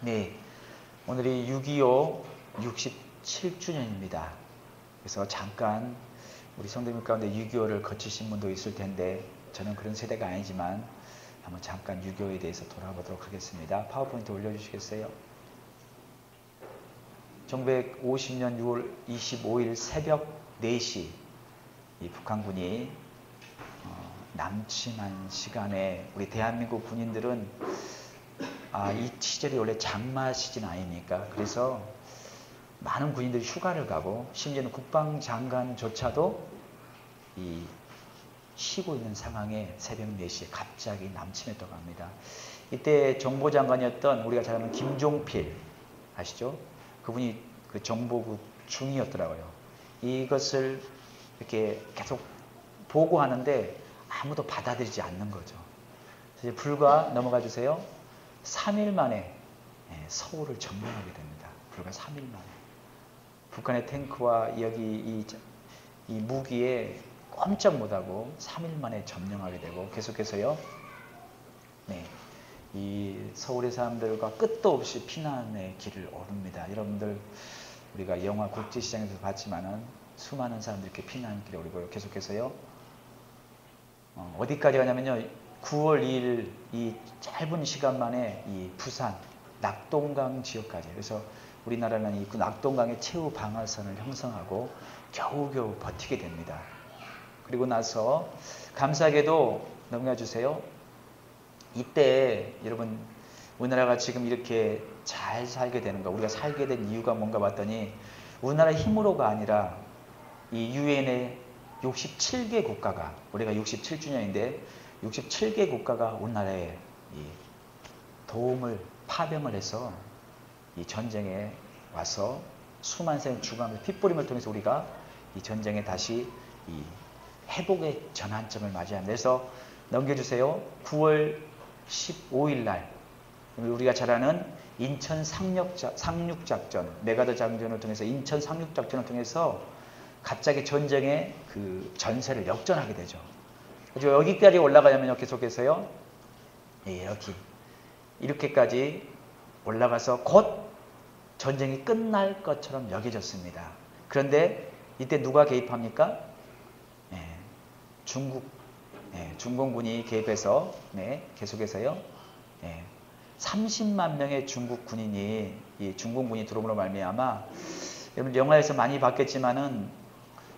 네, 오늘이 6.25 67주년입니다. 그래서 잠깐 우리 성도님 가운데 6.25를 거치신 분도 있을 텐데 저는 그런 세대가 아니지만 한번 잠깐 6.25에 대해서 돌아보도록 하겠습니다. 파워포인트 올려주시겠어요? 1950년 6월 25일 새벽 4시 이 북한군이 남침한 시간에 우리 대한민국 군인들은 이 시절이 원래 장마 시즌 아닙니까? 그래서 많은 군인들이 휴가를 가고 심지어는 국방장관조차도 쉬고 있는 상황에 새벽 4시에 갑자기 남침했다고 합니다. 이때 정보장관이었던 우리가 잘 아는 김종필 아시죠? 그분이 그 정보국 중이었더라고요. 이것을 이렇게 계속 보고하는데 아무도 받아들이지 않는 거죠. 그래서 불과 넘어가 주세요. 3일 만에 서울을 점령하게 됩니다. 불과 3일 만에. 북한의 탱크와 여기 이 무기에 꼼짝 못하고 3일 만에 점령하게 되고 계속해서요. 이 서울의 사람들과 끝도 없이 피난의 길을 오릅니다. 여러분들 우리가 영화 국제시장에서 봤지만은 수많은 사람들이 이렇게 피난길에 오르고요. 계속해서요. 어디까지 가냐면요. 9월 2일 이 짧은 시간 만에 이 부산 낙동강 지역까지. 그래서 우리나라는 이 낙동강의 최후 방어선을 형성하고 겨우겨우 버티게 됩니다. 그리고 나서 감사하게도 넘겨 주세요. 이때 여러분 우리나라가 지금 이렇게 잘 살게 되는 거, 우리가 살게 된 이유가 뭔가 봤더니 우리나라 힘으로가 아니라 이 유엔의 67개 국가가, 우리가 67주년인데 67개 국가가 우리나라에 도움을 파병을 해서 이 전쟁에 와서 수만 생 죽어가면서 핏부림을 통해서 우리가 이 전쟁에 다시 이 회복의 전환점을 맞이합니다. 그래서 넘겨주세요. 9월 15일 날 우리가 잘 아는 인천 상륙작전, 메가더 장전을 통해서 인천 상륙작전을 통해서 갑자기 전쟁의 그 전세를 역전하게 되죠. 그래서 여기까지 올라가려면 계속해서요. 이렇게까지 올라가서 곧 전쟁이 끝날 것처럼 여겨졌습니다. 그런데 이때 누가 개입합니까? 중공군이 개입해서 계속해서요. 30만 명의 중국 군인이 이 중공군이 들어옴으로 말미암아 여러분 영화에서 많이 봤겠지만은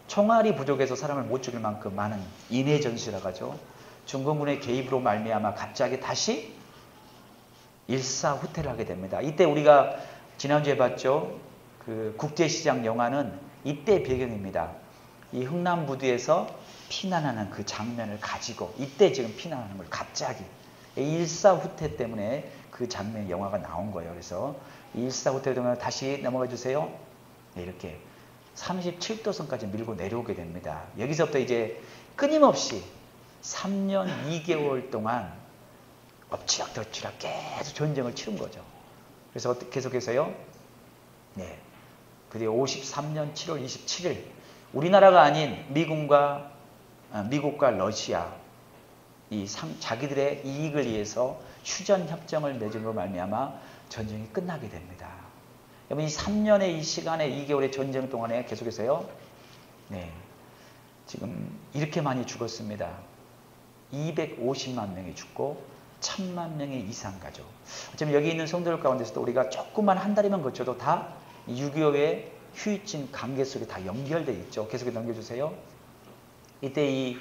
총알이 부족해서 사람을 못 죽일 만큼 많은 인해 전시라고 하죠. 중공군의 개입으로 말미암아 갑자기 다시 일사후퇴를 하게 됩니다. 이때 우리가 지난주에 봤죠. 그 국제시장 영화는 이때 배경입니다. 이 흥남부두에서 피난하는 그 장면을 가지고 이때 지금 피난하는 걸 갑자기 일사후퇴 때문에 그 장면 영화가 나온 거예요. 그래서 일사후퇴 때문에 다시 넘어가 주세요. 이렇게 37도선까지 밀고 내려오게 됩니다. 여기서부터 이제 끊임없이 3년 2개월 동안 엎치락뒤치락 계속 전쟁을 치른 거죠. 그래서 계속해서요. 그리고 53년 7월 27일 우리나라가 아닌 미국과 러시아 자기들의 이익을 위해서 휴전협정을 맺음으로 말미암아 전쟁이 끝나게 됩니다. 여러분 이 3년의 이 시간에 2개월의 전쟁 동안에 계속해서요. 지금 이렇게 많이 죽었습니다. 250만 명이 죽고 1000만 명의 이상 가족. 어쩌면 여기 있는 성도들 가운데서도 우리가 조금만 한 달이면 거쳐도 다 6.25의 휴유증 관계 속에 다 연결되어 있죠. 계속해서 넘겨주세요. 이때 이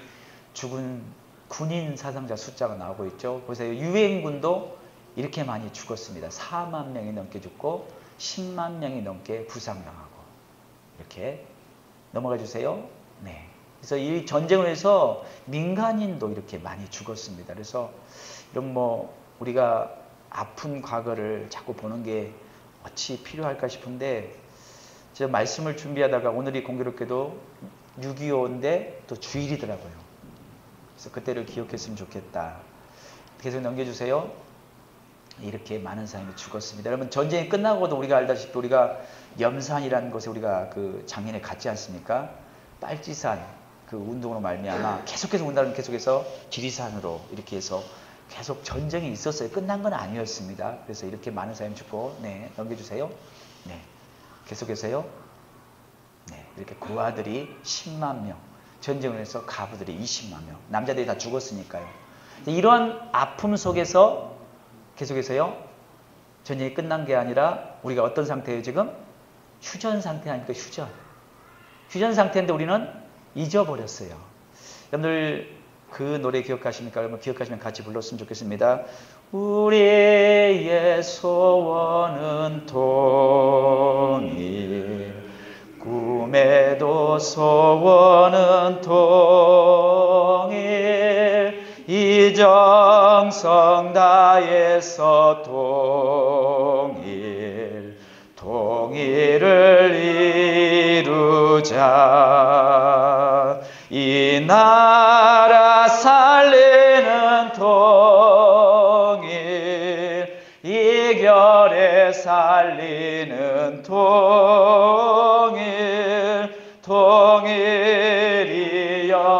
죽은 군인 사상자 숫자가 나오고 있죠. 보세요. 유엔군도 이렇게 많이 죽었습니다. 4만 명이 넘게 죽고 10만 명이 넘게 부상당하고 이렇게 넘어가 주세요. 그래서 이 전쟁을 해서 민간인도 이렇게 많이 죽었습니다. 그래서 이런 우리가 아픈 과거를 자꾸 보는 게 어찌 필요할까 싶은데 제가 말씀을 준비하다가 오늘이 공교롭게도 6.25인데 또 주일이더라고요. 그래서 그때를 기억했으면 좋겠다. 계속 넘겨주세요. 이렇게 많은 사람이 죽었습니다. 여러분 전쟁이 끝나고도 우리가 알다시피 우리가 염산이라는 곳에 우리가 그 작년에 갔지 않습니까? 빨치산 그 운동으로 말미암아 계속해서 온다면 계속해서 지리산으로 이렇게 해서 계속 전쟁이 있었어요. 끝난 건 아니었습니다. 그래서 이렇게 많은 사람이 죽고, 네, 넘겨주세요. 네, 계속해서요. 네, 이렇게 고아들이 10만 명, 전쟁을 해서 가부들이 20만 명, 남자들이 다 죽었으니까요. 이런 아픔 속에서 계속해서요. 전쟁이 끝난 게 아니라 우리가 어떤 상태예요 지금? 휴전 상태 아닙니까? 휴전 상태인데 우리는 잊어버렸어요. 여러분들 그 노래 기억하십니까? 여러분 기억하시면 같이 불렀으면 좋겠습니다. 우리의 소원은 통일, 꿈에도 소원은 통일, 이정성 다해서 통일을 이루자. 이 나라 살리는 통일, 이 결에 살리는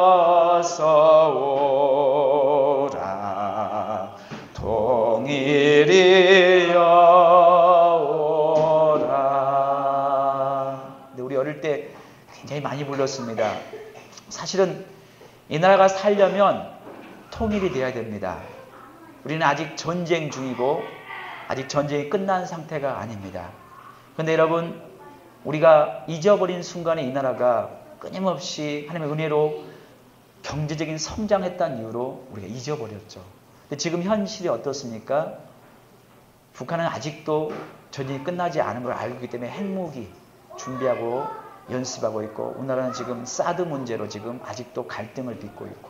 통일이어서 오라. 통일이여 오라. 근데 우리 어릴 때 굉장히 많이 불렀습니다. 사실은 이 나라가 살려면 통일이 돼야 됩니다. 우리는 아직 전쟁 중이고 아직 전쟁이 끝난 상태가 아닙니다. 그런데 여러분, 우리가 잊어버린 순간에 이 나라가 끊임없이 하나님의 은혜로 경제적인 성장했다는 이유로 우리가 잊어버렸죠. 근데 지금 현실이 어떻습니까? 북한은 아직도 전쟁이 끝나지 않은 걸 알고 있기 때문에 핵무기 준비하고 연습하고 있고, 우리나라는 지금 사드 문제로 지금 아직도 갈등을 빚고 있고,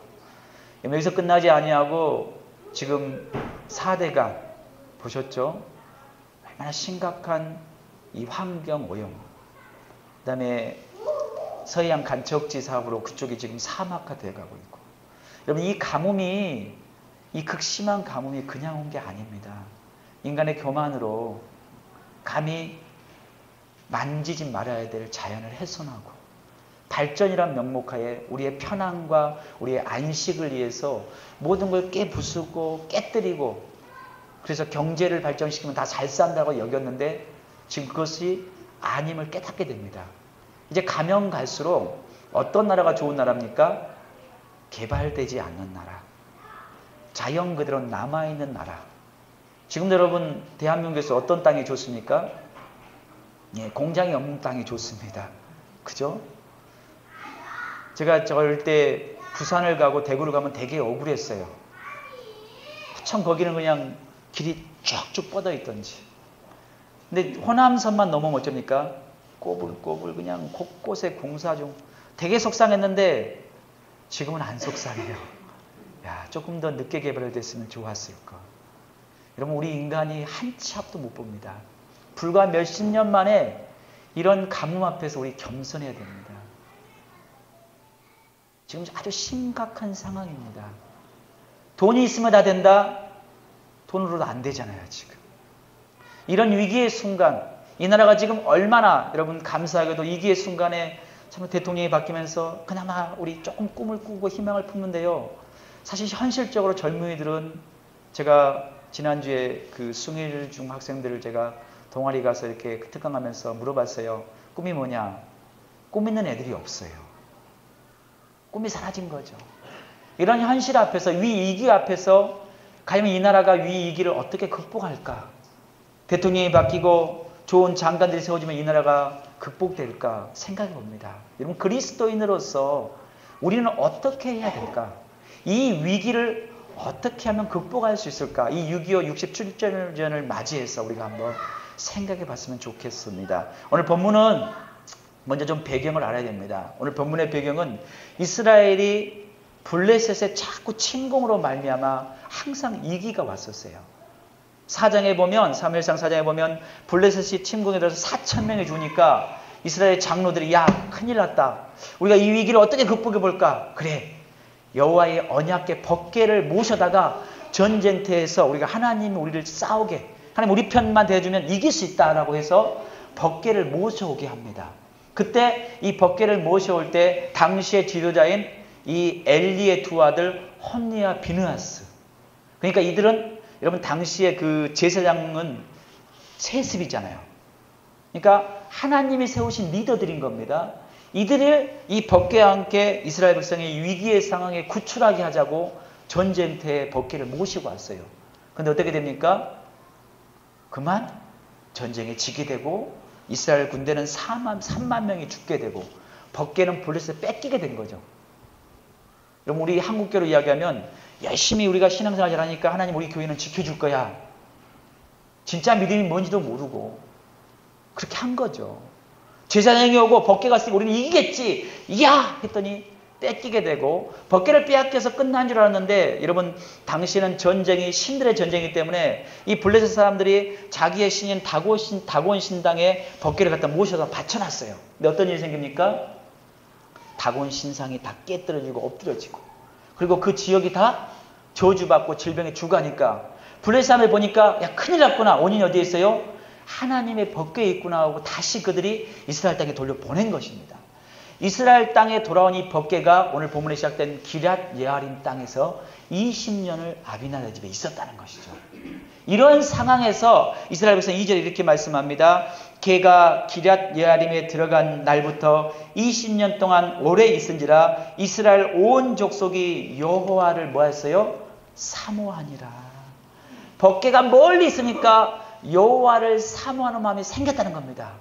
여기서 끝나지 아니하고 지금 4대강 보셨죠? 얼마나 심각한 이 환경 오염, 그 다음에 서해안 간척지 사업으로 그쪽이 지금 사막화 되어가고 있고, 여러분 이 가뭄이, 이 극심한 가뭄이 그냥 온 게 아닙니다. 인간의 교만으로 감히 만지지 말아야 될 자연을 훼손하고, 발전이란 명목하에 우리의 편안과 우리의 안식을 위해서 모든 걸 깨부수고 깨뜨리고, 그래서 경제를 발전시키면 다 잘 산다고 여겼는데 지금 그것이 아님을 깨닫게 됩니다. 이제 가면 갈수록 어떤 나라가 좋은 나라입니까? 개발되지 않는 나라, 자연 그대로 남아있는 나라. 지금 여러분 대한민국에서 어떤 땅이 좋습니까? 예, 공장이 없는 땅이 좋습니다. 그죠? 제가 저럴 때 부산을 가고 대구를 가면 되게 억울했어요. 참 거기는 그냥 길이 쭉쭉 뻗어 있던지. 근데 호남선만 넘으면 어쩝니까? 꼬불꼬불 그냥 곳곳에 공사 중. 되게 속상했는데 지금은 안 속상해요. 야, 조금 더 늦게 개발됐으면 좋았을 거. 여러분, 우리 인간이 한 치 앞도 못 봅니다. 불과 몇십 년 만에 이런 가뭄 앞에서 우리 겸손해야 됩니다. 지금 아주 심각한 상황입니다. 돈이 있으면 다 된다? 돈으로도 안 되잖아요, 지금. 이런 위기의 순간, 이 나라가 지금 얼마나 여러분 감사하게도 위기의 순간에 참 대통령이 바뀌면서 그나마 우리 조금 꿈을 꾸고 희망을 품는데요. 사실 현실적으로 젊은이들은, 제가 지난주에 그 숭일 중 학생들을 제가 동아리 가서 이렇게 특강하면서 물어봤어요. 꿈이 뭐냐? 꿈 있는 애들이 없어요. 꿈이 사라진 거죠. 이런 현실 앞에서, 위기 앞에서 과연 이 나라가 위기를 어떻게 극복할까? 대통령이 바뀌고 좋은 장관들이 세워지면 이 나라가 극복될까 생각해 봅니다. 여러분, 그리스도인으로서 우리는 어떻게 해야 될까? 이 위기를 어떻게 하면 극복할 수 있을까? 이 6.25 67주년을 맞이해서 우리가 한번 생각해 봤으면 좋겠습니다. 오늘 본문은 먼저 좀 배경을 알아야 됩니다. 오늘 본문의 배경은 이스라엘이 블레셋의 자꾸 침공으로 말미암아 항상 위기가 왔었어요. 사장에 보면, 사무엘상 4장에 보면 블레셋이 침공에 들어서 4,000명이 죽으니까 이스라엘 장로들이, 야, 큰일 났다. 우리가 이 위기를 어떻게 극복해 볼까? 그래, 여호와의 언약궤 법궤를 모셔다가 전쟁터에서 우리가 하나님이 우리를 싸우게, 하나님 우리 편만 대해주면 이길 수 있다라고 해서 법궤를 모셔오게 합니다. 그때 이 법궤를 모셔올 때 당시의 지도자인 이 엘리의 두 아들 홈니와 비느하스, 그러니까 이들은 여러분 당시에 그 제사장은 세습이잖아요. 그러니까 하나님이 세우신 리더들인 겁니다. 이들을 이 법궤와 함께 이스라엘 백성의 위기의 상황에 구출하게 하자고 전쟁터에 법궤를 모시고 왔어요. 그런데 어떻게 됩니까? 그만 전쟁에 지게 되고 이스라엘 군대는 3만 명이 죽게 되고 법궤는 블레셋에 뺏기게 된 거죠. 여러분 우리 한국교로 이야기하면 열심히 우리가 신앙생활 잘하니까 하나님 우리 교회는 지켜줄 거야. 진짜 믿음이 뭔지도 모르고 그렇게 한 거죠. 제사장이 오고 법궤가 쓰고 우리는 이기겠지. 야! 했더니 뺏기게 되고 법궤를 빼앗겨서 끝난 줄 알았는데 여러분 당시에는 전쟁이 신들의 전쟁이기 때문에 이 블레셋 사람들이 자기의 신인 다곤 신당에 법궤를 갖다 모셔서 바쳐놨어요. 근데 어떤 일이 생깁니까? 다곤 신상이 다 깨떨어지고 엎드려지고 그리고 그 지역이 다 저주받고 질병에 죽으니까 블레셋 사람을 보니까 야 큰일 났구나. 원인이 어디에 있어요? 하나님의 법궤에 있구나 하고 다시 그들이 이스라엘 땅에 돌려보낸 것입니다. 이스라엘 땅에 돌아온 이 법궤가 오늘 본문에 시작된 기럇 예아림 땅에서 20년을 아비나답 집에 있었다는 것이죠. 이런 상황에서 이스라엘 백성 2절에 이렇게 말씀합니다. 걔가 기럇 예아림에 들어간 날부터 20년 동안 오래 있은지라 이스라엘 온 족속이 여호와를 뭐했어요? 사모하니라. 법궤가 멀리 있으니까 여호와를 사모하는 마음이 생겼다는 겁니다.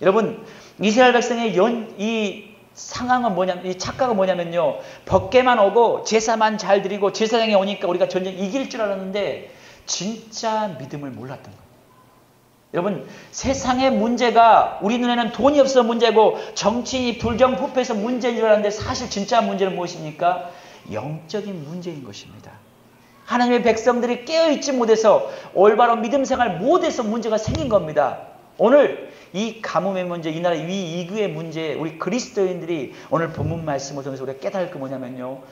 여러분 이스라엘 백성의 이 상황은 뭐냐면 이 착각은 뭐냐면요. 법궤만 오고 제사만 잘 드리고 제사장이 오니까 우리가 전쟁 이길 줄 알았는데 진짜 믿음을 몰랐던 거예요. 여러분 세상의 문제가 우리 눈에는 돈이 없어서 문제고 정치인이 불경부패해서 문제인 줄 알았는데 사실 진짜 문제는 무엇입니까? 영적인 문제인 것입니다. 하나님의 백성들이 깨어있지 못해서 올바른 믿음 생활 못해서 문제가 생긴 겁니다. 오늘 이 가뭄의 문제, 이 나라의 위기의 문제, 우리 그리스도인들이 오늘 본문 말씀을 통해서 우리가 깨달을 게 뭐냐면요.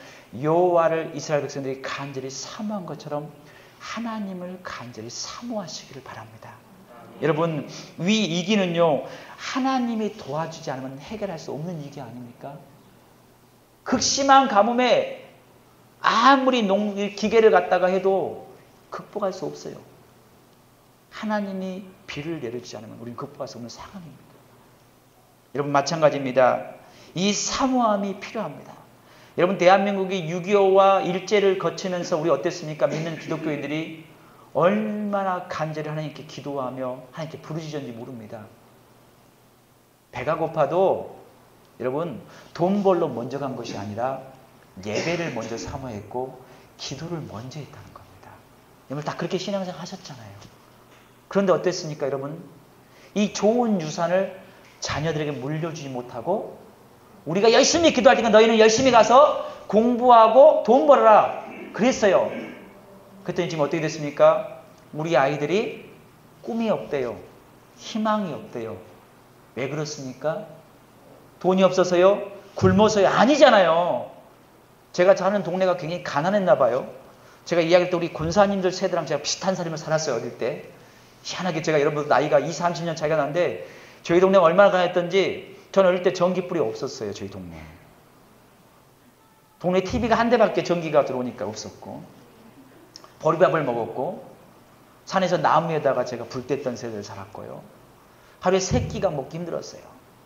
여호와를 이스라엘 백성들이 간절히 사모한 것처럼 하나님을 간절히 사모하시기를 바랍니다. 여러분 위기는요. 하나님이 도와주지 않으면 해결할 수 없는 위기 아닙니까? 극심한 가뭄에 아무리 기계를 갖다가 해도 극복할 수 없어요. 하나님이 비를 내려주지 않으면 우리는 극복할 수 없는 상황입니다. 여러분 마찬가지입니다. 이 사모함이 필요합니다. 여러분 대한민국이 6.25와 일제를 거치면서 우리 어땠습니까? 믿는 기독교인들이 얼마나 간절히 하나님께 기도하며 하나님께 부르짖었는지 모릅니다. 배가 고파도 여러분 돈 벌러 먼저 간 것이 아니라 예배를 먼저 사모했고 기도를 먼저 했다는 겁니다. 여러분 다 그렇게 신앙생활 하셨잖아요. 그런데 어땠습니까 여러분? 이 좋은 유산을 자녀들에게 물려주지 못하고 우리가 열심히 기도할 테니까 너희는 열심히 가서 공부하고 돈 벌어라 그랬어요. 그랬더니 지금 어떻게 됐습니까? 우리 아이들이 꿈이 없대요. 희망이 없대요. 왜 그렇습니까? 돈이 없어서요? 굶어서요? 아니잖아요. 제가 사는 동네가 굉장히 가난했나 봐요. 제가 이야기할 때 우리 군사님들 세대랑 제가 비슷한 삶을 살았어요. 어릴 때. 희한하게 제가 여러분 나이가 20, 30년 차이가 나는데 저희 동네가 얼마나 가난했던지 저는 어릴 때 전기불이 없었어요. 저희 동네. 동네 TV가 한 대밖에 전기가 들어오니까 없었고 보리밥을 먹었고 산에서 나무에다가 제가 불 뗐던 세대를 살았고요. 하루에 3끼가 먹기 힘들었어요.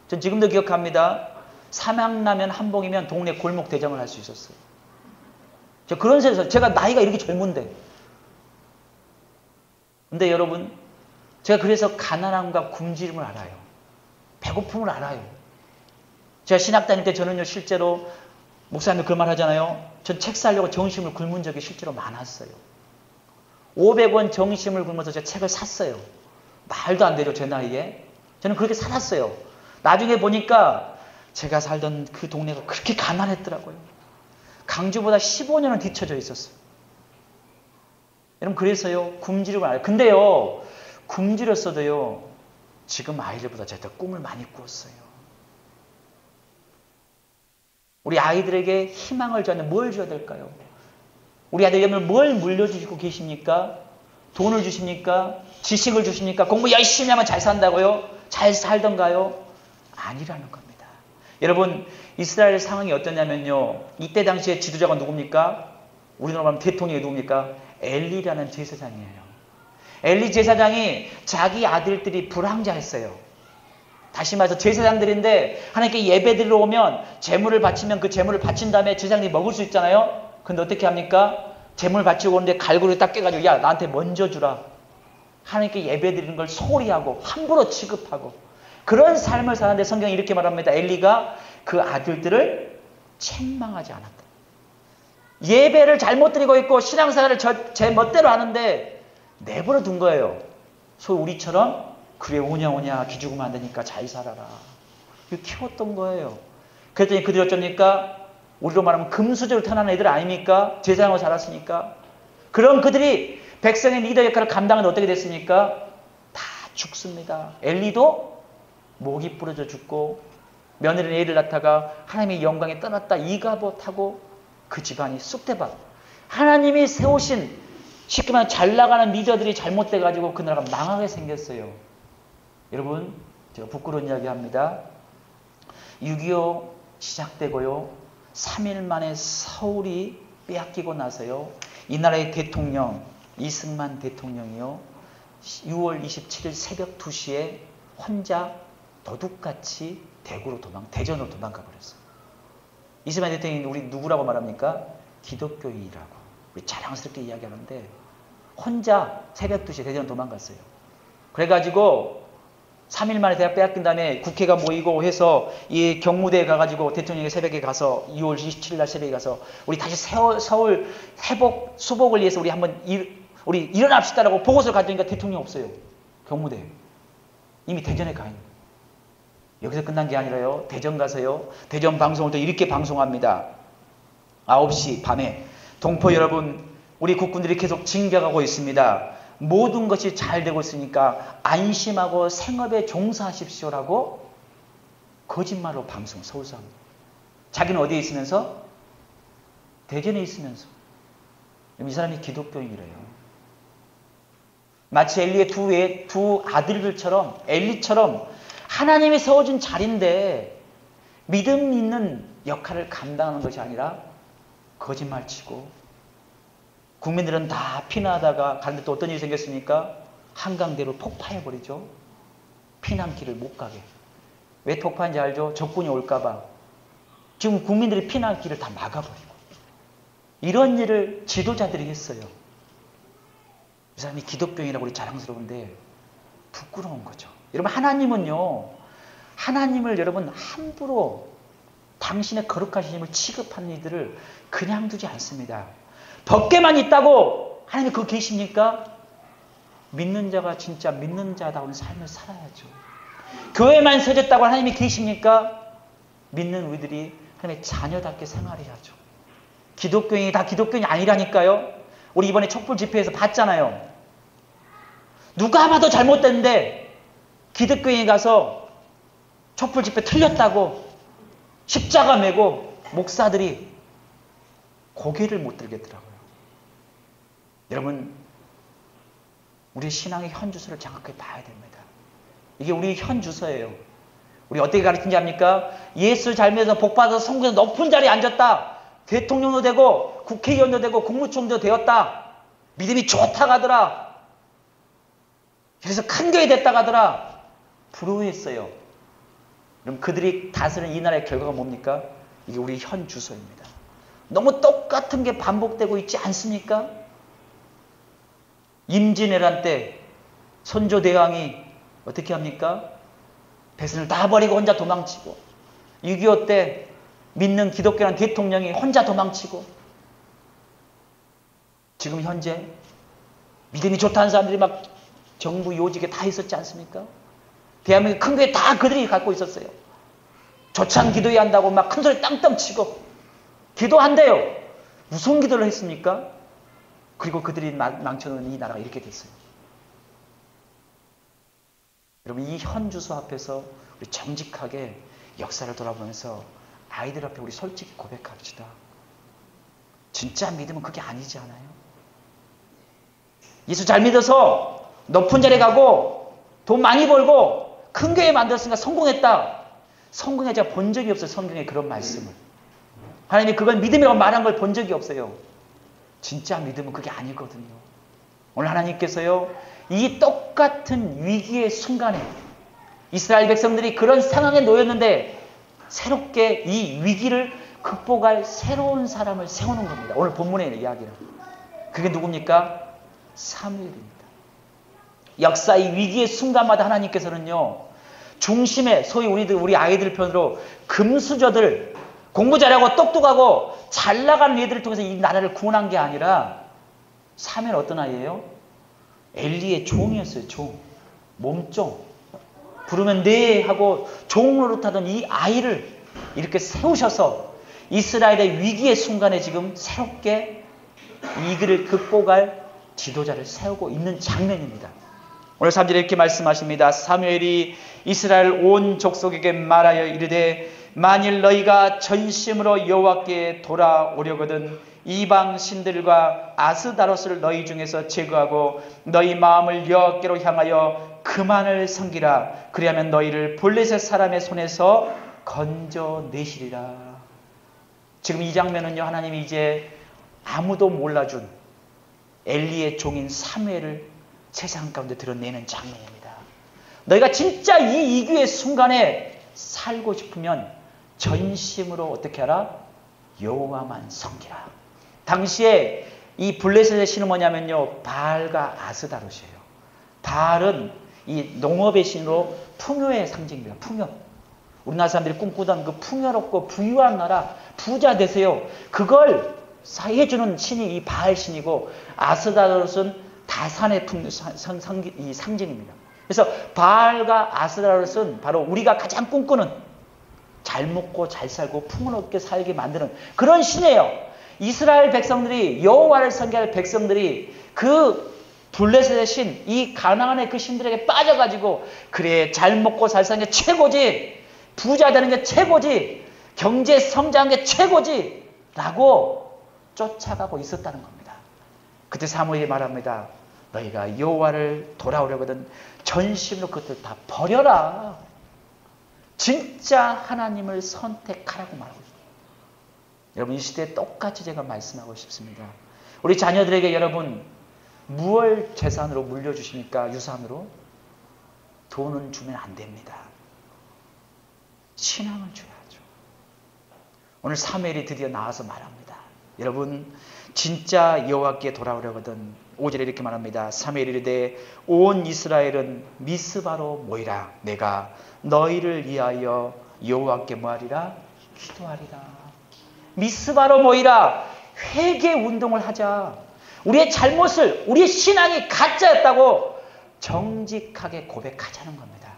전 지금도 기억합니다. 삼양라면 한 봉이면 동네 골목 대장을 할 수 있었어요. 저 그런 세대에서 제가 나이가 이렇게 젊은데 근데 여러분 제가 그래서 가난함과 굶주림을 알아요. 배고픔을 알아요. 제가 신학 다닐 때 저는요 실제로 목사님들 그런 말 하잖아요. 전 책 사려고 정심을 굶은 적이 실제로 많았어요. 500원 정심을 굶어서 제가 책을 샀어요. 말도 안 되죠 제 나이에. 저는 그렇게 살았어요. 나중에 보니까 제가 살던 그 동네가 그렇게 가난했더라고요. 강주보다 15년은 뒤쳐져 있었어요. 여러분 그래서요 굶주림을 알아요. 근데요 굶주렸어도요 지금 아이들보다 제가 더 꿈을 많이 꾸었어요. 우리 아이들에게 희망을 줘야 뭘 줘야 될까요? 우리 아이들에게 뭘 물려주시고 계십니까? 돈을 주십니까? 지식을 주십니까? 공부 열심히 하면 잘 산다고요? 잘 살던가요? 아니라는 겁니다. 여러분 이스라엘 상황이 어떠냐면요. 이때 당시에 지도자가 누굽니까? 우리나라 말하면 대통령이 누굽니까? 엘리라는 제사장이에요. 엘리 제사장이 자기 아들들이 불황자했어요. 다시 말해서 제사장들인데 하나님께 예배드리러 오면 제물을 바치면 그 제물을 바친 다음에 제사장들이 먹을 수 있잖아요. 근데 어떻게 합니까? 제물 바치고 오는데 갈고리 딱 깨가지고 야 나한테 먼저 주라. 하나님께 예배드리는 걸 소홀히 하고 함부로 취급하고 그런 삶을 사는데 성경이 이렇게 말합니다. 엘리가 그 아들들을 책망하지 않았다. 예배를 잘못 드리고 있고 신앙생활을 제 멋대로 하는데 내버려 둔 거예요. 소위 우리처럼 그래 오냐 기죽으면 안 되니까 잘 살아라. 이거 키웠던 거예요. 그랬더니 그들이 어쩝니까? 우리로 말하면 금수저로 태어난 애들 아닙니까? 제사장으로 자랐으니까. 그럼 그들이 백성의 리더 역할을 감당하는데 어떻게 됐습니까? 다 죽습니다. 엘리도 목이 부러져 죽고 며느리는 애를 낳다가 하나님의 영광에 떠났다 이가봇하고 그 집안이 쑥대밭. 하나님이 세우신 쉽게 말하면 잘 나가는 리더들이 잘못돼가지고 그 나라가 망하게 생겼어요. 여러분 제가 부끄러운 이야기 합니다. 6.25 시작되고요. 3일 만에 서울이 빼앗기고 나서요. 이 나라의 대통령 이승만 대통령이요. 6월 27일 새벽 2시에 혼자 도둑같이 대전으로 도망가 버렸어요. 이승만 대통령이 우리 누구라고 말합니까? 기독교인이라고 우리 자랑스럽게 이야기하는데 혼자 새벽 2시에 대전으로 도망갔어요. 그래가지고 3일 만에 대학 빼앗긴 다음에 국회가 모이고 해서 이 경무대에 가가지고 대통령이 새벽에 가서 2월 27일 날 새벽에 가서 우리 다시 서울 회복 수복을 위해서 우리 한번 우리 일어납시다라고 보고서를 가져오니까 대통령 없어요. 경무대에. 이미 대전에 가 있는 거예요. 여기서 끝난 게 아니라요. 대전 가서요. 대전 방송을 또 이렇게 방송합니다. 9시 밤에 동포 여러분 우리 국군들이 계속 진격하고 있습니다. 모든 것이 잘 되고 있으니까 안심하고 생업에 종사하십시오라고 거짓말로 방송 서울서 합니다. 자기는 어디에 있으면서? 대전에 있으면서. 이 사람이 기독교인이래요. 마치 엘리의 두 아들들처럼 엘리처럼 하나님이 세워준 자리인데 믿음 있는 역할을 감당하는 것이 아니라 거짓말치고 국민들은 다 피난하다가 가는데 또 어떤 일이 생겼습니까? 한강대로 폭파해버리죠. 피난길을 못 가게. 왜 폭파한지 알죠? 적군이 올까봐. 지금 국민들이 피난길을 다 막아버리고. 이런 일을 지도자들이 했어요. 이 사람이 기독교인이라고 우리 자랑스러운데 부끄러운 거죠. 여러분 하나님은요. 하나님을 여러분 함부로 당신의 거룩하신 힘을 취급하는 이들을 그냥 두지 않습니다. 벗게만 있다고 하나님이 그거 계십니까? 믿는 자가 진짜 믿는 자다운 삶을 살아야죠. 교회만 세졌다고 하나님이 계십니까? 믿는 우리들이 하나님의 자녀답게 생활해야죠. 기독교인이 다 기독교인이 아니라니까요. 우리 이번에 촛불 집회에서 봤잖아요. 누가 봐도 잘못됐는데 기독교인이 가서 촛불 집회 틀렸다고 십자가 메고 목사들이 고개를 못 들겠더라고요. 여러분 우리 신앙의 현주소를 정확하게 봐야 됩니다. 이게 우리 현주소예요. 우리 어떻게 가르친지 압니까? 예수 잘 믿어서 복받아서 성공해서 높은 자리에 앉았다. 대통령도 되고 국회의원도 되고 국무총리도 되었다. 믿음이 좋다고 하더라. 그래서 큰 교회 됐다고 하더라. 부러워했어요. 그럼 그들이 다스리는 이 나라의 결과가 뭡니까? 이게 우리 현주소입니다. 너무 똑같은 게 반복되고 있지 않습니까? 임진왜란 때 선조대왕이 어떻게 합니까? 백성을 다 버리고 혼자 도망치고 6.25 때 믿는 기독교란 대통령이 혼자 도망치고 지금 현재 믿음이 좋다는 사람들이 막 정부 요직에 다 있었지 않습니까? 대한민국 큰 교회 다 그들이 갖고 있었어요. 조찬 기도해야 한다고 막 큰 소리 땅땅 치고 기도한대요. 무슨 기도를 했습니까? 그리고 그들이 망쳐놓은 이 나라가 이렇게 됐어요. 여러분 이 현주소 앞에서 우리 정직하게 역사를 돌아보면서 아이들 앞에 우리 솔직히 고백합시다. 진짜 믿음은 그게 아니지 않아요? 예수 잘 믿어서 높은 자리에 가고 돈 많이 벌고 큰 교회 만들었으니까 성공했다. 성공에 제가 본 적이 없어요. 성경에 그런 말씀을. 하나님이 그건 믿음이라고 말한 걸 본 적이 없어요. 진짜 믿음은 그게 아니거든요. 오늘 하나님께서요, 이 똑같은 위기의 순간에 이스라엘 백성들이 그런 상황에 놓였는데 새롭게 이 위기를 극복할 새로운 사람을 세우는 겁니다. 오늘 본문의 이야기는. 그게 누굽니까? 사무엘입니다. 역사의 위기의 순간마다 하나님께서는요, 중심에 소위 우리 아이들 편으로 금수저들, 공부 잘하고 똑똑하고 잘 나가는 애들을 통해서 이 나라를 구원한 게 아니라 사무엘 어떤 아이예요? 엘리의 종이었어요. 종. 몸종. 부르면 네 하고 종 노릇하던 이 아이를 이렇게 세우셔서 이스라엘의 위기의 순간에 지금 새롭게 이 길을 극복할 지도자를 세우고 있는 장면입니다. 오늘 3절에 이렇게 말씀하십니다. 사무엘이 이스라엘 온 족속에게 말하여 이르되 만일 너희가 전심으로 여호와께 돌아오려거든 이방 신들과 아스다롯을 너희 중에서 제거하고 너희 마음을 여호와께로 향하여 그만을 섬기라. 그리하면 너희를 블레셋 사람의 손에서 건져내시리라. 지금 이 장면은요, 하나님이 이제 아무도 몰라준 엘리의 종인 사무엘을 세상 가운데 드러내는 장면입니다. 너희가 진짜 이 이기의 순간에 살고 싶으면 전심으로 어떻게 하라? 여호와만 섬기라. 당시에 이 블레셋의 신은 뭐냐면요, 바알과 아스다롯이에요. 바알은 이 농업의 신으로 풍요의 상징입니다. 풍요. 우리나라 사람들이 꿈꾸던 그 풍요롭고 부유한 나라, 부자 되세요. 그걸 해주는 신이 이 바알 신이고, 아스다롯은 다산의 이 상징입니다. 그래서 바알과 아스다롯은 바로 우리가 가장 꿈꾸는 잘 먹고 잘 살고 풍요롭게 살게 만드는 그런 신이에요. 이스라엘 백성들이, 여호와를 섬기할 백성들이 그 블레셋의 신, 이 가나안의 그 신들에게 빠져가지고 그래 잘 먹고 잘 사는 게 최고지, 부자 되는 게 최고지, 경제 성장하는 게 최고지 라고 쫓아가고 있었다는 겁니다. 그때 사무엘이 말합니다. 너희가 여호와를 돌아오려거든 전심으로 그것들 다 버려라. 진짜 하나님을 선택하라고 말하고 있습니다. 여러분, 이 시대에 똑같이 제가 말씀하고 싶습니다. 우리 자녀들에게 여러분 무엇을 재산으로 물려주십니까? 유산으로? 돈은 주면 안 됩니다. 신앙을 줘야죠. 오늘 사무엘이 드디어 나와서 말합니다. 여러분, 진짜 여호와께 돌아오려거든 5절에 이렇게 말합니다. 사무엘이 이르되 온 이스라엘은 미스바로 모이라. 내가 너희를 위하여 여호와께 뭐하리라? 기도하리라. 미스바로 모이라. 회개 운동을 하자. 우리의 잘못을, 우리의 신앙이 가짜였다고 정직하게 고백하자는 겁니다.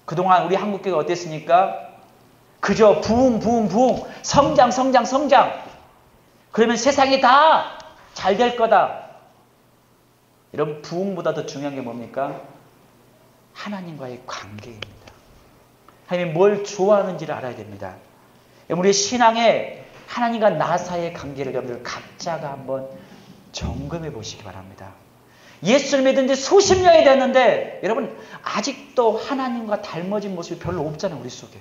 그동안 우리 한국교회가 어땠습니까? 그저 부흥 성장 그러면 세상이 다 잘 될 거다. 여러분, 부흥보다 더 중요한 게 뭡니까? 하나님과의 관계입니다. 하나님이 뭘 좋아하는지를 알아야 됩니다. 우리의 신앙에 하나님과 나 사이의 관계를 여러분들 각자가 한번 점검해 보시기 바랍니다. 예수를 믿은 지 수십 년이 됐는데 여러분 아직도 하나님과 닮아진 모습이 별로 없잖아요. 우리 속에.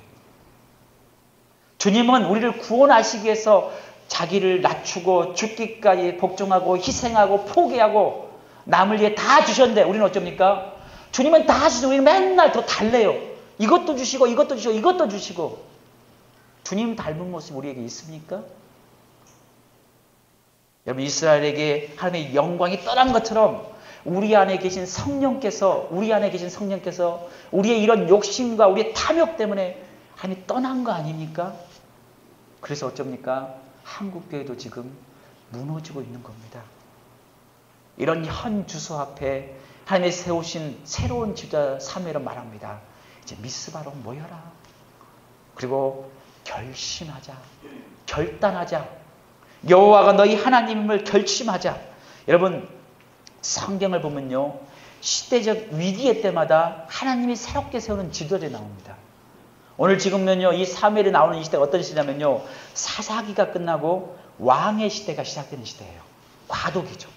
주님은 우리를 구원하시기 위해서 자기를 낮추고 죽기까지 복종하고 희생하고 포기하고 남을 위해 다 주셨는데 우리는 어쩝니까? 주님은 다 주시고 우리는 맨날 더 달래요. 이것도 주시고 이것도 주시고 이것도 주시고. 주님 닮은 모습이 우리에게 있습니까? 여러분, 이스라엘에게 하나님의 영광이 떠난 것처럼 우리 안에 계신 성령께서 우리의 이런 욕심과 우리의 탐욕 때문에 하나님이 떠난 거 아닙니까? 그래서 어쩝니까? 한국교회도 지금 무너지고 있는 겁니다. 이런 현 주소 앞에 하나님이 세우신 새로운 지도자 사무엘은 말합니다. 이제 미스바로 모여라. 그리고 결심하자. 결단하자. 여호와가 너희 하나님을 결심하자. 여러분, 성경을 보면요, 시대적 위기의 때마다 하나님이 새롭게 세우는 지도자들이 나옵니다. 오늘 지금은요, 이 사무엘이 나오는 이 시대가 어떤 시대냐면요, 사사기가 끝나고 왕의 시대가 시작되는 시대예요. 과도기죠.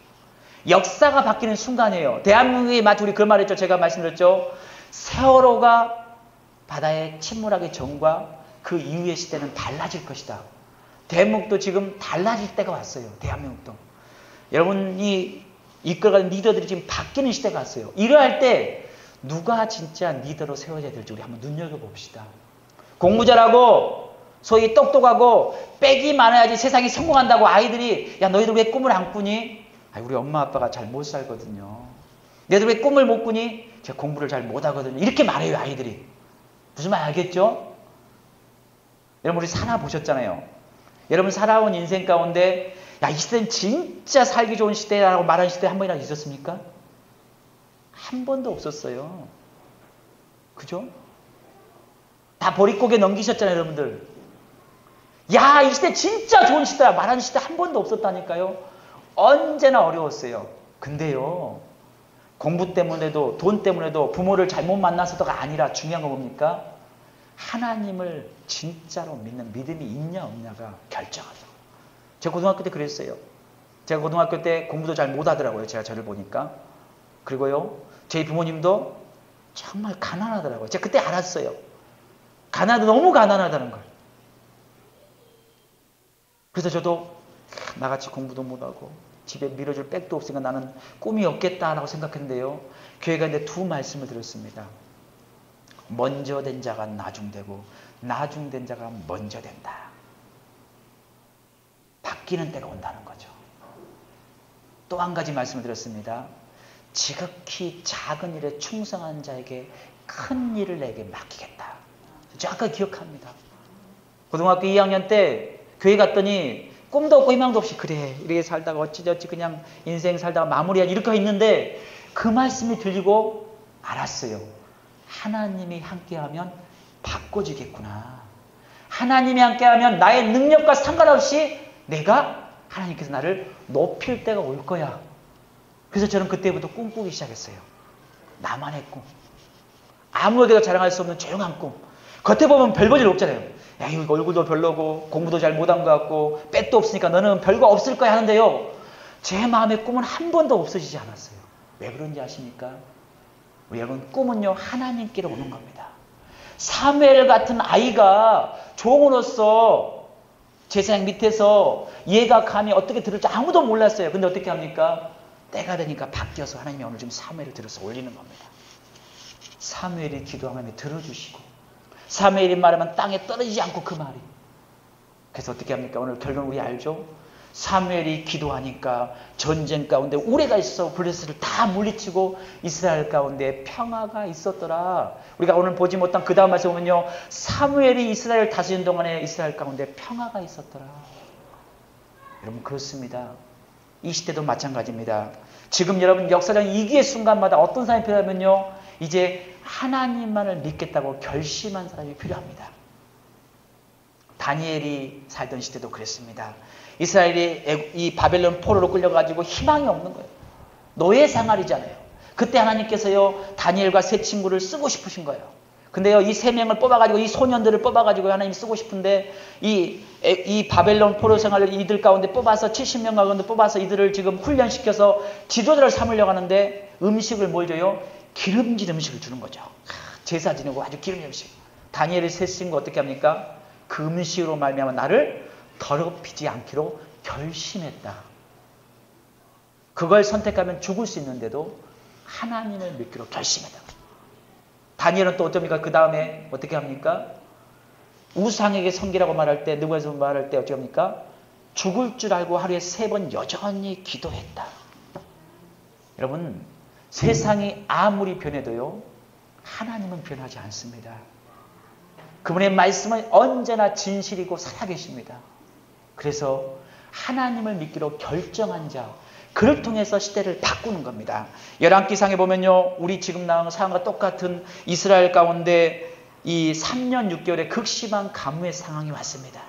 역사가 바뀌는 순간이에요. 대한민국이 마치 우리 그런 말 했죠. 제가 말씀드렸죠. 세월호가 바다에 침몰하기 전과 그 이후의 시대는 달라질 것이다. 대한민국도 지금 달라질 때가 왔어요. 대한민국도. 여러분이 이끌어가는 리더들이 지금 바뀌는 시대가 왔어요. 이러할 때 누가 진짜 리더로 세워져야 될지 우리 한번 눈여겨봅시다. 공부 잘하고 소위 똑똑하고 빽이 많아야지 세상이 성공한다고 아이들이 야 너희들 왜 꿈을 안 꾸니? 우리 엄마 아빠가 잘 못 살거든요. 너희들 왜 꿈을 못 꾸니? 제가 공부를 잘 못하거든요. 이렇게 말해요 아이들이. 무슨 말 알겠죠? 여러분 우리 살아보셨잖아요. 여러분 살아온 인생 가운데 야 이 시대는 진짜 살기 좋은 시대라고 말하는 시대 한 번이라도 있었습니까? 한 번도 없었어요. 그죠? 다 보릿고개 넘기셨잖아요 여러분들. 야 이 시대 진짜 좋은 시대야 말하는 시대 한 번도 없었다니까요. 언제나 어려웠어요. 근데요 공부 때문에도 돈 때문에도 부모를 잘못 만나서가 아니라 중요한 거 뭡니까? 하나님을 진짜로 믿는 믿음이 있냐 없냐가 결정하죠. 제가 고등학교 때 그랬어요. 제가 고등학교 때 공부도 잘 못하더라고요. 제가 저를 보니까. 그리고요 저희 부모님도 정말 가난하더라고요. 제가 그때 알았어요. 너무 가난하다는 걸. 그래서 저도 나같이 공부도 못하고 집에 밀어줄 백도 없으니까 나는 꿈이 없겠다라고 생각했는데요. 교회 가는데 두 말씀을 들었습니다. 먼저 된 자가 나중되고 나중된 자가 먼저 된다. 바뀌는 때가 온다는 거죠. 또 한 가지 말씀을 들었습니다. 지극히 작은 일에 충성한 자에게 큰 일을 내게 맡기겠다. 저 아까 기억합니다. 고등학교 2학년 때 교회 갔더니 꿈도 없고 희망도 없이 그래 이렇게 살다가 어찌저찌 그냥 인생 살다가 마무리하지 이렇게 있는데 그 말씀이 들리고 알았어요. 하나님이 함께하면 바꿔지겠구나. 하나님이 함께하면 나의 능력과 상관없이 내가 하나님께서 나를 높일 때가 올 거야. 그래서 저는 그때부터 꿈꾸기 시작했어요. 나만의 꿈. 아무에게도 자랑할 수 없는 조용한 꿈. 겉에 보면 별 볼 일 없잖아요. 야, 이거 얼굴도 별로고 공부도 잘 못한 것 같고 백도 없으니까 너는 별거 없을 거야 하는데요. 제 마음의 꿈은 한 번도 없어지지 않았어요. 왜 그런지 아십니까? 우리 여러분 꿈은요 하나님께로 오는 겁니다. 사무엘 같은 아이가 종으로서 제사장 밑에서 얘가 감히 어떻게 들을지 아무도 몰랐어요. 근데 어떻게 합니까? 때가 되니까 바뀌어서 하나님이 오늘 좀 사무엘을 들어서 올리는 겁니다. 사무엘이 기도하면 들어주시고 사무엘이 말하면 땅에 떨어지지 않고 그 말이. 그래서 어떻게 합니까? 오늘 결론 우리 알죠? 사무엘이 기도하니까 전쟁 가운데 우레가 있어 블레셋을 다 물리치고 이스라엘 가운데 평화가 있었더라. 우리가 오늘 보지 못한 그 다음 말씀 보면요. 사무엘이 이스라엘 다스리는 동안에 이스라엘 가운데 평화가 있었더라. 여러분 그렇습니다. 이 시대도 마찬가지입니다. 지금 여러분 역사적 위기의 순간마다 어떤 사람이 필요하면요. 이제 하나님만을 믿겠다고 결심한 사람이 필요합니다. 다니엘이 살던 시대도 그랬습니다. 이스라엘이 이 바벨론 포로로 끌려가지고 희망이 없는 거예요. 노예 생활이잖아요. 그때 하나님께서요 다니엘과 세 친구를 쓰고 싶으신 거예요. 근데요 이 세 명을 뽑아가지고 이 소년들을 뽑아가지고 하나님이 쓰고 싶은데 이 바벨론 포로 생활을 이들 가운데 뽑아서 70명 가운데 뽑아서 이들을 지금 훈련시켜서 지도자를 삼으려고 하는데 음식을 뭘 줘요? 기름진 음식을 주는 거죠. 제사 지내고 아주 기름진 음식. 다니엘의 세 친구 어떻게 합니까? 그 음식으로 말미암아 나를 더럽히지 않기로 결심했다. 그걸 선택하면 죽을 수 있는데도 하나님을 믿기로 결심했다. 다니엘은 또 어쩝니까? 그 다음에 어떻게 합니까? 우상에게 섬기라고 말할 때 누구에서 말할 때 어떻게 합니까? 죽을 줄 알고 하루에 3번 여전히 기도했다. 여러분 세상이 아무리 변해도요 하나님은 변하지 않습니다. 그분의 말씀은 언제나 진실이고 살아계십니다. 그래서 하나님을 믿기로 결정한 자, 그를 통해서 시대를 바꾸는 겁니다. 열왕기상에 보면요, 우리 지금 나온 상황과 똑같은 이스라엘 가운데 이 3년 6개월의 극심한 가뭄의 상황이 왔습니다.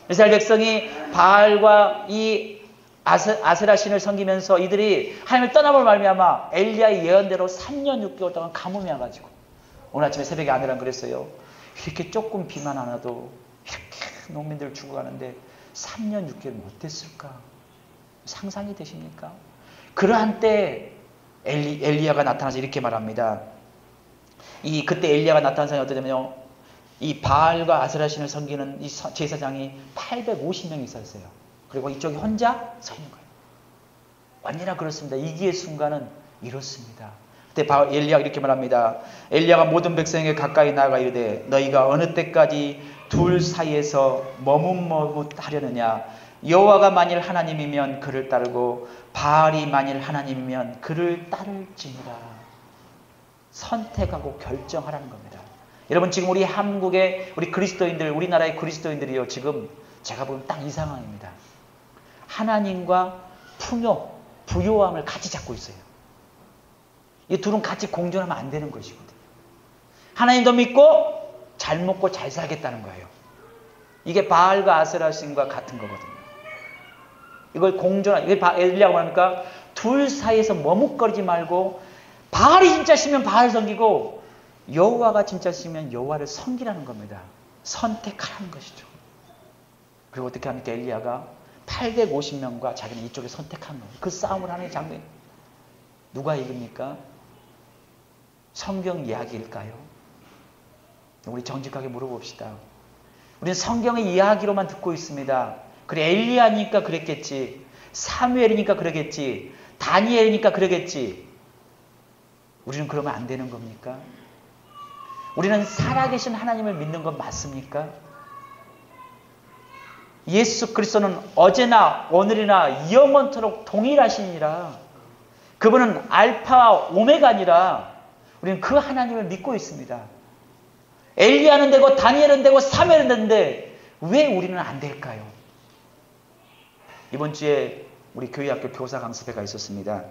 이스라엘 백성이 바알과 이 아세라 신을 섬기면서 이들이 하나님을 떠나볼 말미암아 엘리야의 예언대로 3년 6개월 동안 가뭄이 와가지고 오늘 아침에 새벽에 아내랑 그랬어요. 이렇게 조금 비만 안 와도 이렇게 농민들 죽어가는데 3년 6개월 어땠을까? 상상이 되십니까? 그러한 때 엘리야가 나타나서 이렇게 말합니다. 그때 엘리야가 나타난 사람이 어떠냐면요. 이 바알과 아세라 신을 섬기는 이 제사장이 850명이 있었어요. 그리고 이쪽이 혼자 서 있는 거예요. 언제나 그렇습니다. 위기의 순간은 이렇습니다. 그때 엘리야가 이렇게 말합니다. 엘리야가 모든 백성에게 가까이 나아가 이르되 너희가 어느 때까지 둘 사이에서 머뭇머뭇하려느냐. 여호와가 만일 하나님이면 그를 따르고 바알이 만일 하나님이면 그를 따를지니라. 선택하고 결정하라는 겁니다. 여러분 지금 우리 한국의 우리 그리스도인들, 우리나라의 그리스도인들이요, 지금 제가 보면 딱 이 상황입니다. 하나님과 풍요, 부요함을 같이 잡고 있어요. 이 둘은 같이 공존하면 안 되는 것이거든요. 하나님도 믿고 잘 먹고 잘 살겠다는 거예요. 이게 바알과 아세라 신과 같은 거거든요. 이걸 이게 엘리야가 말합니까? 둘 사이에서 머뭇거리지 말고 바알이 진짜 시면 바알 섬기고 여호와가 진짜 시면 여호와를 섬기라는 겁니다. 선택하라는 것이죠. 그리고 어떻게 합니까? 엘리야가 850명과 자기는 이쪽에 선택한 거예요. 그 싸움을 하는 장면. 누가 이깁니까? 성경 이야기일까요? 우리 정직하게 물어봅시다. 우리는 성경의 이야기로만 듣고 있습니다. 그래, 엘리야니까 그랬겠지. 사무엘이니까 그러겠지. 다니엘이니까 그러겠지. 우리는 그러면 안 되는 겁니까? 우리는 살아계신 하나님을 믿는 건 맞습니까? 예수 그리스도는 어제나 오늘이나 영원토록 동일하시니라. 그분은 알파와 오메가니라. 우리는 그 하나님을 믿고 있습니다. 엘리야는 되고 다니엘은 되고 사무엘은 되는데 왜 우리는 안 될까요? 이번 주에 우리 교회학교 교사 강습회가 있었습니다.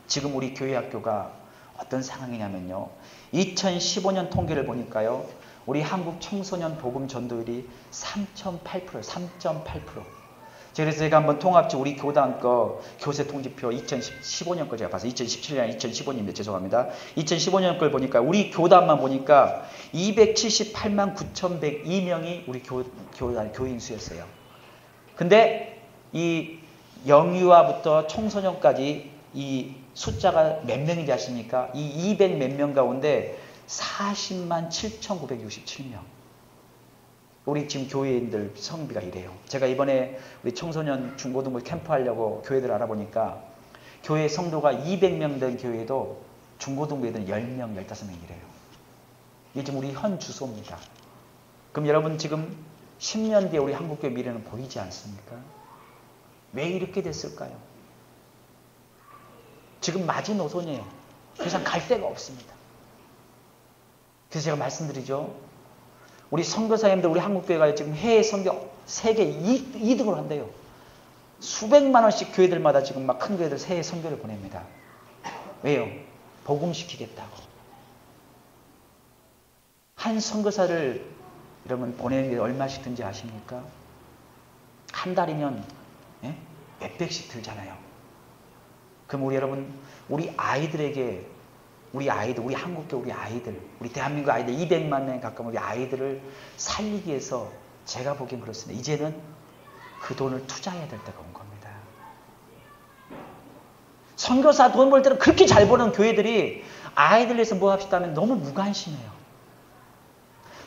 지금 우리 교회학교가 어떤 상황이냐면요, 2015년 통계를 보니까요, 우리 한국 청소년 복음 전도율이 3.8%예요. 3.8%. 그래서 제가 한번 통합지 우리 교단 거 교세 통지표 2015년 거 제가 봐서 2017년, 2015년인데 죄송합니다. 2015년 걸 보니까 우리 교단만 보니까 278만 9,102명이 우리 교인 수였어요. 근데 이 영유아부터 청소년까지 이 숫자가 몇 명인지 아십니까? 이 200 몇 명 가운데 40만 7,967명. 우리 지금 교회인들 성비가 이래요. 제가 이번에 우리 청소년 중고등부 캠프 하려고 교회들 알아보니까 교회 성도가 200명 된 교회도 중고등부 애들은 10명, 15명이래요. 이게 지금 우리 현 주소입니다. 그럼 여러분 지금 10년 뒤에 우리 한국교회 미래는 보이지 않습니까? 왜 이렇게 됐을까요? 지금 마지노선이에요. 더 이상 갈 데가 없습니다. 그래서 제가 말씀드리죠. 우리 선교사님들, 우리 한국교회가 지금 해외 선교 세계 2등을 한대요. 수백만 원씩 교회들마다 지금 막 큰 교회들 해외 선교를 보냅니다. 왜요? 복음시키겠다고. 한 선교사를 여러분 보내는 게 얼마씩 든지 아십니까? 한 달이면 몇백씩 들잖아요. 그럼 우리 여러분, 우리 아이들에게, 우리 한국교 우리 아이들, 우리 대한민국 아이들 200만 명 가까운 우리 아이들을 살리기 위해서 제가 보기엔 그렇습니다. 이제는 그 돈을 투자해야 될 때가 온 겁니다. 선교사 돈 벌 때는 그렇게 잘 버는 교회들이 아이들 위해서 뭐 합시다 하면 너무 무관심해요.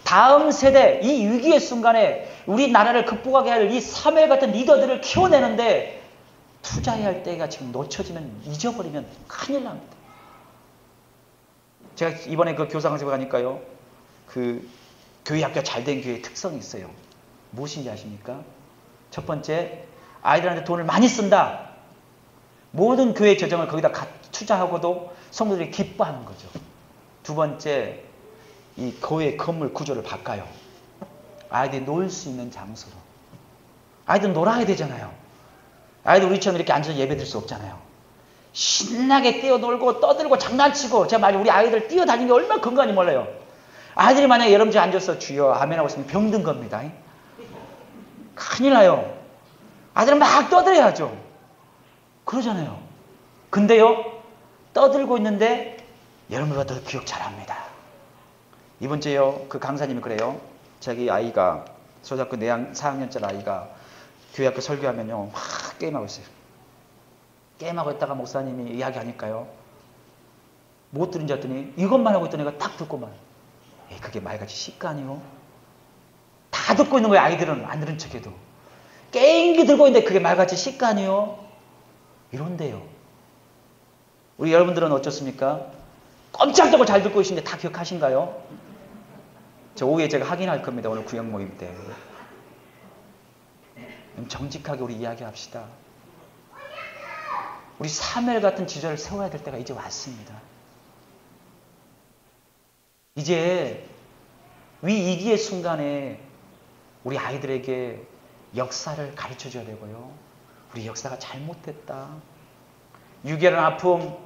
다음 세대, 이 위기의 순간에 우리나라를 극복하게 할 이 사무엘 같은 리더들을 키워내는데 투자해야 할 때가 지금 놓쳐지면, 잊어버리면 큰일 납니다. 제가 이번에 그 교사 강습에 가니까요, 그 교회 학교 잘된 교회의 특성이 있어요. 무엇인지 아십니까? 첫 번째, 아이들한테 돈을 많이 쓴다. 모든 교회 재정을 거기다 투자하고도 성도들이 기뻐하는 거죠. 두 번째, 이 교회 건물 구조를 바꿔요. 아이들이 놀 수 있는 장소로. 아이들 놀아야 되잖아요. 아이들 우리처럼 이렇게 앉아서 예배 드릴 수 없잖아요. 신나게 뛰어놀고 떠들고 장난치고, 제가 말이에요, 우리 아이들 뛰어다니는 게 얼마나 건강한지 몰라요. 아이들이 만약에 여러분 집에 앉아서 주여 아멘하고 있으면 병든 겁니다. 큰일 나요. 아이들은 막 떠들어야죠. 그러잖아요. 근데요, 떠들고 있는데 여러분보다 더 기억 잘합니다. 이번 주에요, 그 강사님이 그래요. 자기 아이가, 소작교 4학년짜리 아이가 교회 학교 설교하면요, 막 게임하고 있어요. 게임하고 있다가 목사님이 이야기하니까요, 못 들은 줄 알았더니 이것만 하고 있던 애가 딱 듣고만, 그게 말같이 시간이요. 다 듣고 있는 거예요. 아이들은 안 들은 척해도. 게임기 들고 있는데 그게 말같이 시간이요. 이런데요. 우리 여러분들은 어떻습니까? 꼼짝도 잘 듣고 계신데 다 기억하신가요? 저 오후에 제가 확인할 겁니다. 오늘 구역 모임 때. 정직하게 우리 이야기합시다. 우리 사무엘 같은 지도자를 세워야 될 때가 이제 왔습니다. 이제 위기의 순간에 우리 아이들에게 역사를 가르쳐줘야 되고요. 우리 역사가 잘못됐다. 6.25년 아픔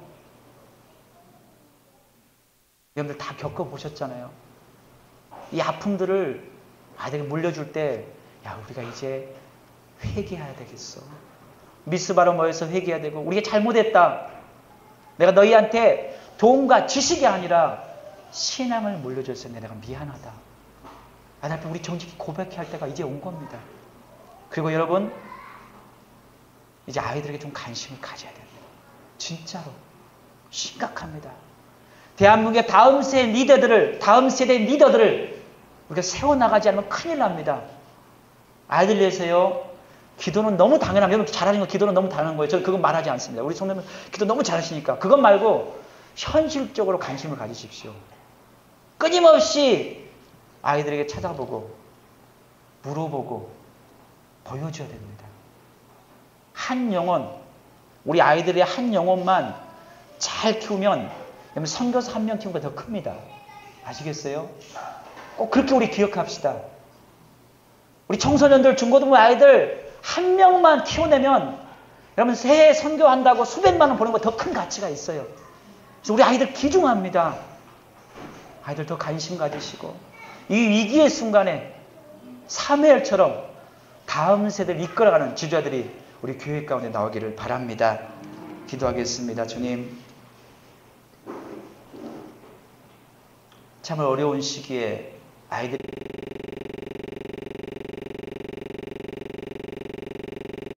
여러분들 다 겪어보셨잖아요. 이 아픔들을 아이들에게 물려줄 때 야, 우리가 이제 회개해야 되겠어. 미스바로 모여서 회개해야 되고 우리가 잘못했다. 내가 너희한테 돈과 지식이 아니라 신앙을 물려줬을 때 내가 미안하다. 하나님 우리 정직히 고백해야 할 때가 이제 온 겁니다. 그리고 여러분 이제 아이들에게 좀 관심을 가져야 됩니다. 진짜로 심각합니다. 대한민국의 다음 세대 리더들을 우리가 세워나가지 않으면 큰일 납니다. 아이들 위해서요. 기도는 너무 당연합니다. 여러분 잘하는 거 기도는 너무 당연한 거예요. 저는 그건 말하지 않습니다. 우리 성도님 기도 너무 잘하시니까. 그것 말고 현실적으로 관심을 가지십시오. 끊임없이 아이들에게 찾아보고 물어보고 보여줘야 됩니다. 한 영혼, 우리 아이들의 한 영혼만 잘 키우면 선교사 한 명 키우는 것보다 더 큽니다. 아시겠어요? 꼭 그렇게 우리 기억합시다. 우리 청소년들, 중고등부 아이들 한 명만 키워내면 여러분 새해 선교한다고 수백만 원 버는 것보다 더 큰 가치가 있어요. 그래서 우리 아이들 귀중합니다. 아이들 더 관심 가지시고 이 위기의 순간에 사무엘처럼 다음 세대를 이끌어가는 지도자들이 우리 교회 가운데 나오기를 바랍니다. 기도하겠습니다. 주님, 참을 어려운 시기에 아이들이